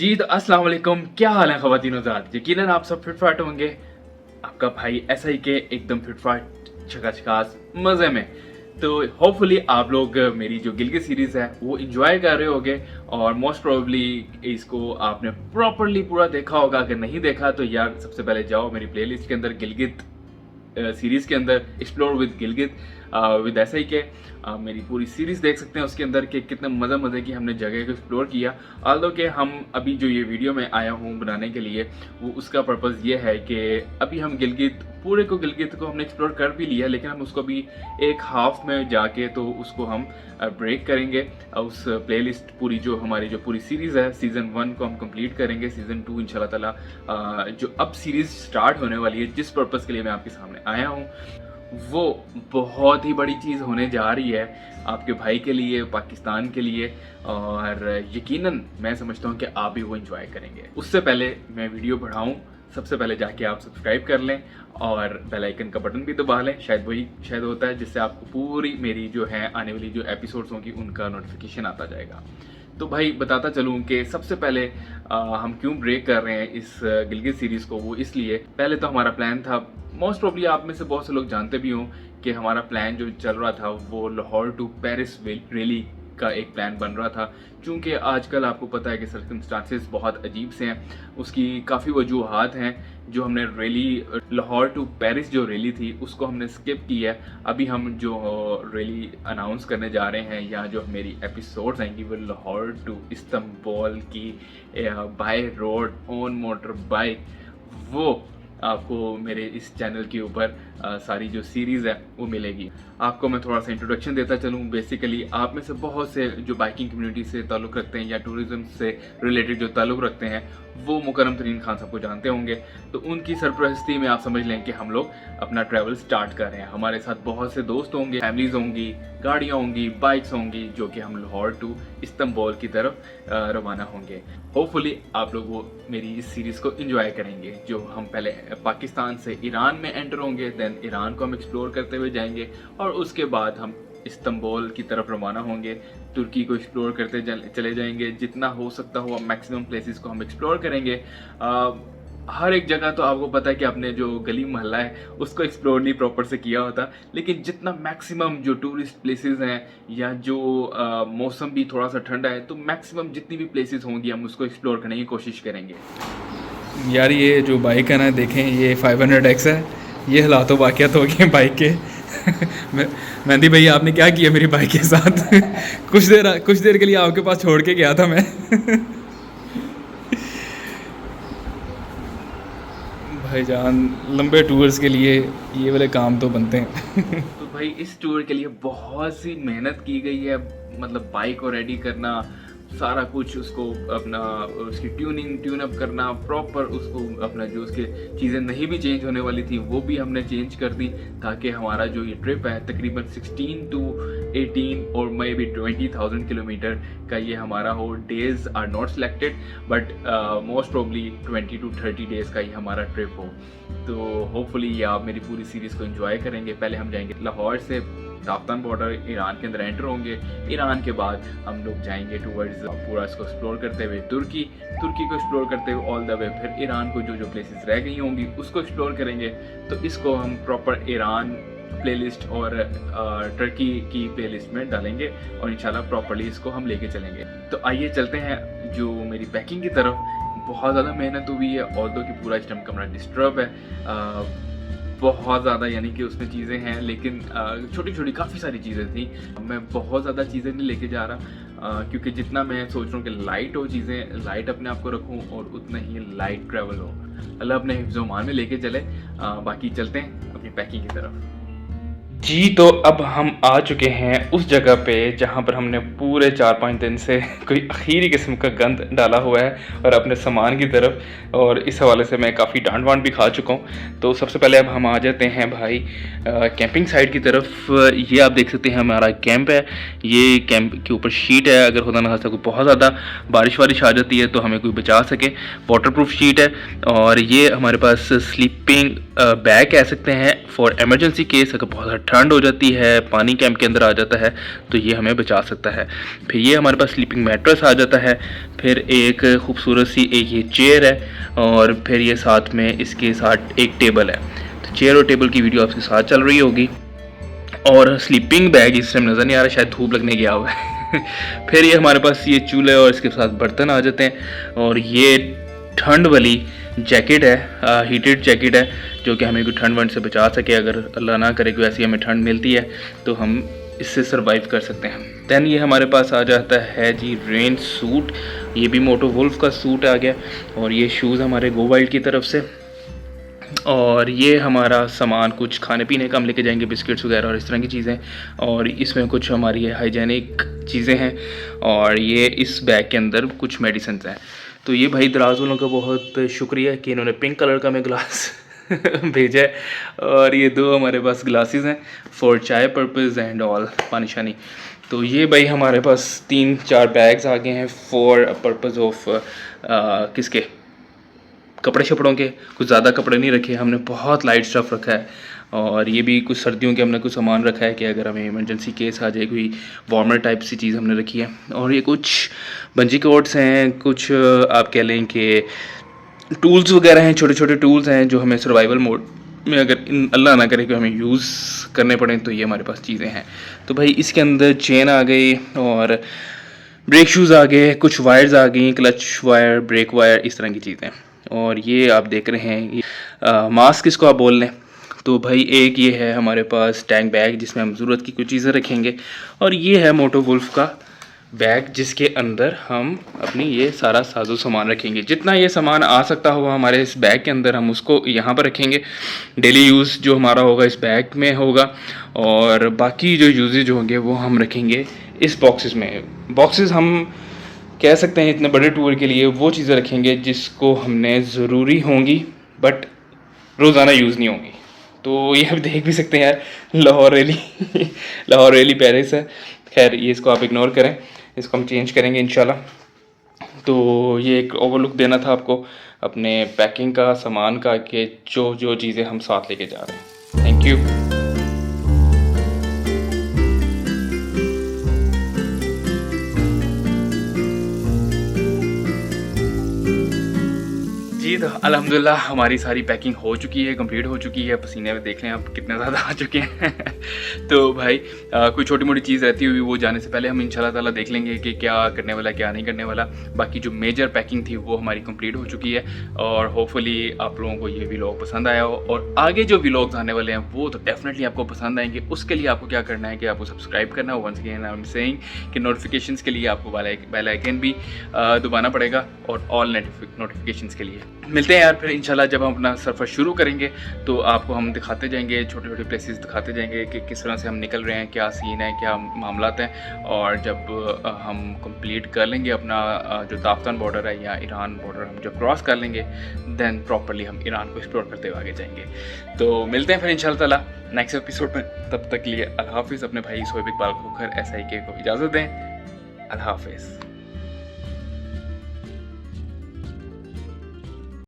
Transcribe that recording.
जी तो अस्सलाम वालेकुम, क्या हाल है ख़वातीन हज़रात। यकीनन आप सब फिट फाट होंगे। आपका भाई SI के एकदम फिट फाट झकाझकास मज़े में। तो होपफुली आप लोग मेरी जो गिलगित सीरीज़ है वो इंजॉय कर रहे होगे और मोस्ट प्रोबेबली इसको आपने प्रॉपरली पूरा देखा होगा। अगर नहीं देखा तो यार सबसे पहले जाओ मेरी प्लेलिस्ट के अंदर गिलगित सीरीज़ के अंदर explore with Gilgit with SI के मेरी पूरी सीरीज़ देख सकते हैं। उसके अंदर के कितने मज़े की हमने जगह को एक्सप्लोर किया। ऑल्दो कि हम अभी जो ये वीडियो में आया हूँ बनाने के लिए वो उसका पर्पज़ ये है कि अभी हम गिलगित गिलगित को हमने एक्सप्लोर कर भी लिया, लेकिन हम उसको भी एक हाफ में जाके तो उसको हम ब्रेक करेंगे। उस प्लेलिस्ट पूरी जो पूरी सीरीज़ है सीज़न 1 को हम कंप्लीट करेंगे। सीज़न 2 इंशाल्लाह ताला जो अब सीरीज़ स्टार्ट होने वाली है, जिस पर्पज़ के लिए मैं आपके सामने आया हूँ वो बहुत ही बड़ी चीज़ होने जा रही है आपके भाई के लिए, पाकिस्तान के लिए, और यकीनन मैं समझता हूँ कि आप भी वो एंजॉय करेंगे। उससे पहले मैं वीडियो बढ़ाऊँ, सबसे पहले जाके आप सब्सक्राइब कर लें और बेल आइकन का बटन भी दबा लें। शायद होता है जिससे आपको पूरी मेरी जो है आने वाली जो एपिसोड्स होंगी उनका नोटिफिकेशन आता जाएगा। तो भाई बताता चलूँ कि सबसे पहले हम क्यों ब्रेक कर रहे हैं इस गिलगित सीरीज़ को। वो इसलिए, पहले तो हमारा प्लान था, मोस्ट प्रोबेबली आप में से बहुत से लोग जानते भी हों कि हमारा प्लान जो चल रहा था वो लाहौर टू पेरिस रैली का एक प्लान बन रहा था। चूँकि आजकल आपको पता है कि सर्कमस्टांसेस बहुत अजीब से हैं, उसकी काफ़ी वजूहात हैं। जो हमने रैली लाहौर टू पेरिस जो रैली थी उसको हमने स्किप की है। अभी हम जो रैली अनाउंस करने जा रहे हैं या जो मेरी एपिसोड्स आएंगी वो लाहौर टू इस्तांबुल की by road on motor bike, वो आपको मेरे इस चैनल के ऊपर सारी जो सीरीज़ है वो मिलेगी। आपको मैं थोड़ा सा इंट्रोडक्शन देता चलूँ। बेसिकली आप में से बहुत से जो बाइकिंग कम्युनिटी से ताल्लुक़ रखते हैं या टूरिज़्म से रिलेटेड जो ताल्लुक़ रखते हैं वो मुकर्रम तरीन खान साहब को जानते होंगे। तो उनकी सरपरस्ती में आप समझ लें कि हम लोग अपना ट्रैवल स्टार्ट कर रहे हैं। हमारे साथ बहुत से दोस्त होंगे, फैमिलीज़ होंगी, गाड़ियाँ होंगी, बाइक्स होंगी, जो कि हम लाहौर टू इस्तांबुल की तरफ रवाना होंगे। होपफुली आप लोग वो मेरी इस सीरीज़ को एंजॉय करेंगे। जो हम पहले पाकिस्तान से ईरान में एंटर होंगे, दैन ईरान को हम एक्सप्लोर करते हुए जाएंगे और उसके बाद हम इस्तांबुल की तरफ रवाना होंगे। तुर्की को एक्सप्लोर करते चले जाएंगे। जितना हो सकता हो मैक्सिमम प्लेसेस को हम एक्सप्लोर करेंगे। हर एक जगह तो आपको पता है कि आपने जो गली मोहल्ला है उसको एक्सप्लोर नहीं प्रॉपर से किया होता, लेकिन जितना मैक्सिमम जो टूरिस्ट प्लेसेस हैं या जो मौसम भी थोड़ा सा ठंडा है तो मैक्सिमम जितनी भी प्लेसेस होंगी हम उसको एक्सप्लोर करने की कोशिश करेंगे। यार ये जो बाइक है ना, देखें ये 500X है। ये हालात वाक़ियात हो गए बाइक के। मेहंदी भाई आपने क्या किया मेरी बाइक के साथ? कुछ देर के लिए आपके पास छोड़ के गया था मैं। भाईजान लंबे टूर्स के लिए ये वाले काम तो बनते हैं। तो भाई इस टूर के लिए बहुत सी मेहनत की गई है। मतलब बाइक को रेडी करना, सारा कुछ उसको अपना उसकी ट्यून अप करना प्रॉपर, उसको अपना जो उसके चीज़ें नहीं भी चेंज होने वाली थी वो भी हमने चेंज कर दी, ताकि हमारा जो ये ट्रिप है तकरीबन 16 to 18 और मे बी 20,000 किलोमीटर का ये हमारा हो। Days are not selected but most probably 20 to 30 days का ही हमारा ट्रिप हो। तो होपफुली ये आप मेरी पूरी सीरीज़ को एंजॉय करेंगे। पहले हम जाएंगे लाहौर से ताफ्तान बॉर्डर, ईरान के अंदर एंटर होंगे। ईरान के बाद हम लोग जाएंगे टूवर्ड्स पूरा इसको एक्सप्लोर करते हुए तुर्की को एक्सप्लोर करते हुए ऑल द वे फिर ईरान को जो प्लेसेस रह गई होंगी उसको एक्सप्लोर करेंगे। तो इसको हम प्रॉपर ईरान प्लेलिस्ट और टर्की की प्लेलिस्ट में डालेंगे और इंशाल्लाह प्रॉपर्ली इसको हम लेके चलेंगे। तो आइए चलते हैं जो मेरी पैकिंग की तरफ। बहुत ज़्यादा मेहनत हुई है, ऑल्दो कि पूरा इस टाइम कमरा डिस्टर्ब है बहुत ज़्यादा, यानी कि उसमें चीज़ें हैं लेकिन छोटी छोटी काफ़ी सारी चीज़ें थी। मैं बहुत ज़्यादा चीज़ें नहीं लेके जा रहा क्योंकि जितना मैं सोच रहा हूँ कि लाइट हो चीज़ें, लाइट अपने आप को रखूँ और उतना ही लाइट ट्रैवल हो। अल्लाह अपने हिफ्ज़-ओ-मान में लेके चले। बाकी चलते हैं अपनी पैकिंग की तरफ। जी तो अब हम आ चुके हैं उस जगह पे जहाँ पर हमने पूरे 4-5 दिन से कोई आखिरी किस्म का गंद डाला हुआ है और अपने सामान की तरफ, और इस हवाले से मैं काफ़ी डांट वांट भी खा चुका हूँ। तो सबसे पहले अब हम आ जाते हैं भाई कैंपिंग साइट की तरफ। ये आप देख सकते हैं हमारा कैंप है। ये कैंप के ऊपर शीट है, अगर खुदा न खास्ता कोई बहुत ज़्यादा बारिश वारिश आ जाती है तो हमें कोई बचा सके, वाटरप्रूफ शीट है। और ये हमारे पास स्लीपिंग बैग कह सकते हैं फॉर इमरजेंसी केस। अगर बहुत ज़्यादा ठंड हो जाती है, पानी कैंप के अंदर आ जाता है, तो ये हमें बचा सकता है। फिर ये हमारे पास स्लीपिंग मैट्रेस आ जाता है। फिर एक खूबसूरत सी एक ये चेयर है, और फिर ये साथ में इसके साथ एक टेबल है। तो चेयर और टेबल की वीडियो आपके साथ चल रही होगी। और स्लीपिंग बैग इस टाइम नज़र नहीं आ रहा, शायद धूप लगने गया हुआ है। फिर ये हमारे पास ये चूल्हे और इसके साथ बर्तन आ जाते हैं। और ये ठंड वाली जैकेट है, हीटेड जैकेट है, जो कि हमें कोई ठंड वंड से बचा सके। अगर अल्लाह ना करे कोई ऐसी हमें ठंड मिलती है तो हम इससे सरवाइव कर सकते हैं। दैन ये हमारे पास आ जाता है जी रेन सूट। ये भी मोटो वुल्फ का सूट आ गया। और ये शूज़ हमारे गो वाइल्ड की तरफ से। और ये हमारा सामान कुछ खाने पीने का हम लेके जाएंगे, बिस्किट्स वगैरह और इस तरह की चीज़ें। और इसमें कुछ हमारी हाइजेनिक चीज़ें हैं। और ये इस बैग के अंदर कुछ मेडिसिन हैं। तो ये भाई दराज वालों का बहुत शुक्रिया कि इन्होंने पिंक कलर का हमें ग्लास भेजा है। और ये 2 हमारे पास ग्लासेस हैं फॉर चाय पर्पज़ एंड ऑल, पानी शानी। तो ये भाई हमारे पास 3-4 बैग्स आ गए हैं फॉर पर्पज़ ऑफ किसके, कपड़े शपड़ों के। कुछ ज़्यादा कपड़े नहीं रखे हमने, बहुत लाइट स्टफ़ रखा है। और ये भी कुछ सर्दियों के हमने कुछ सामान रखा है कि अगर हमें इमरजेंसी केस आ जाए, कोई वार्मर टाइप सी चीज़ हमने रखी है। और ये कुछ बंजी कोट्स हैं, कुछ आप कह लें कि टूल्स वगैरह हैं, छोटे छोटे टूल्स हैं जो हमें सर्वाइवल मोड में अगर अल्लाह ना करे कि हमें यूज़ करने पड़े, तो ये हमारे पास चीज़ें हैं। तो भाई इसके अंदर चेन आ गई और ब्रेक शूज़ आ गए, कुछ वायर्स आ गई, क्लच वायर, ब्रेक वायर, इस तरह की चीज़ें। और ये आप देख रहे हैं मास्क इसको आप बोल लें। तो भाई एक ये है हमारे पास टैंक बैग जिसमें हम ज़रूरत की कुछ चीज़ें रखेंगे। और ये है मोटो वुल्फ का बैग जिसके अंदर हम अपनी ये सारा साजो सामान रखेंगे। जितना ये सामान आ सकता होगा हमारे इस बैग के अंदर, हम उसको यहाँ पर रखेंगे। डेली यूज़ जो हमारा होगा इस बैग में होगा, और बाकी जो यूजेज होंगे वो हम रखेंगे इस बॉक्सेस में। बॉक्सेस हम कह सकते हैं इतने बड़े टूर के लिए वो चीज़ें रखेंगे जिसको हमने ज़रूरी होंगी बट रोज़ाना यूज़ नहीं होंगी। तो ये आप देख भी सकते हैं यार, Lahore rally Lahore rally Paris है। खैर ये इसको आप इग्नोर करें, इसको हम चेंज करेंगे इंशाल्लाह। तो ये एक ओवरलुक देना था आपको अपने पैकिंग का, सामान का, कि जो जो चीज़ें हम साथ लेके जा रहे हैं। Thank you. जी तो अल्हम्दुलिल्लाह हमारी सारी पैकिंग हो चुकी है, कंप्लीट हो चुकी है। पसीने में देख लें आप कितने ज़्यादा आ चुके हैं। तो भाई कोई छोटी मोटी चीज़ रहती हुई वो जाने से पहले हम इंशाल्लाह ताला देख लेंगे कि क्या करने वाला क्या नहीं करने वाला। बाकी जो मेजर पैकिंग थी वो हमारी कंप्लीट हो चुकी है। और होपफुली आप लोगों को ये व्लॉग पसंद आया हो, और आगे जो व्लॉग्स आने वाले हैं वो तो डेफिनेटली आपको पसंद आएंगे। उसके लिए आपको क्या करना है कि आपको सब्सक्राइब करना है। Once again I am saying कि नोटिफिकेशंस के लिए आपको बेल आइकन भी दबाना पड़ेगा, और ऑल नोटिफिकेशंस के लिए। मिलते हैं यार फिर इंशाल्लाह जब हम अपना सफ़र शुरू करेंगे, तो आपको हम दिखाते जाएंगे, छोटे छोटे प्लेसेस दिखाते जाएंगे कि किस तरह से हम निकल रहे हैं, क्या सीन है, क्या मामलात हैं। और जब हम कंप्लीट कर लेंगे अपना जो ताफ्तान बॉर्डर है या ईरान बॉर्डर हम जब क्रॉस कर लेंगे, देन प्रॉपरली हम ईरान को एक्सप्लोर करते हुए आगे जाएंगे। तो मिलते हैं फिर इंशाल्लाह ताला नेक्स्ट एपिसोड में। तब तक के लिए अल्लाह हाफिज़। अपने भाई सोहेब इकबाल खोखर SIK को इजाज़त दें। अल्लाह हाफिज़।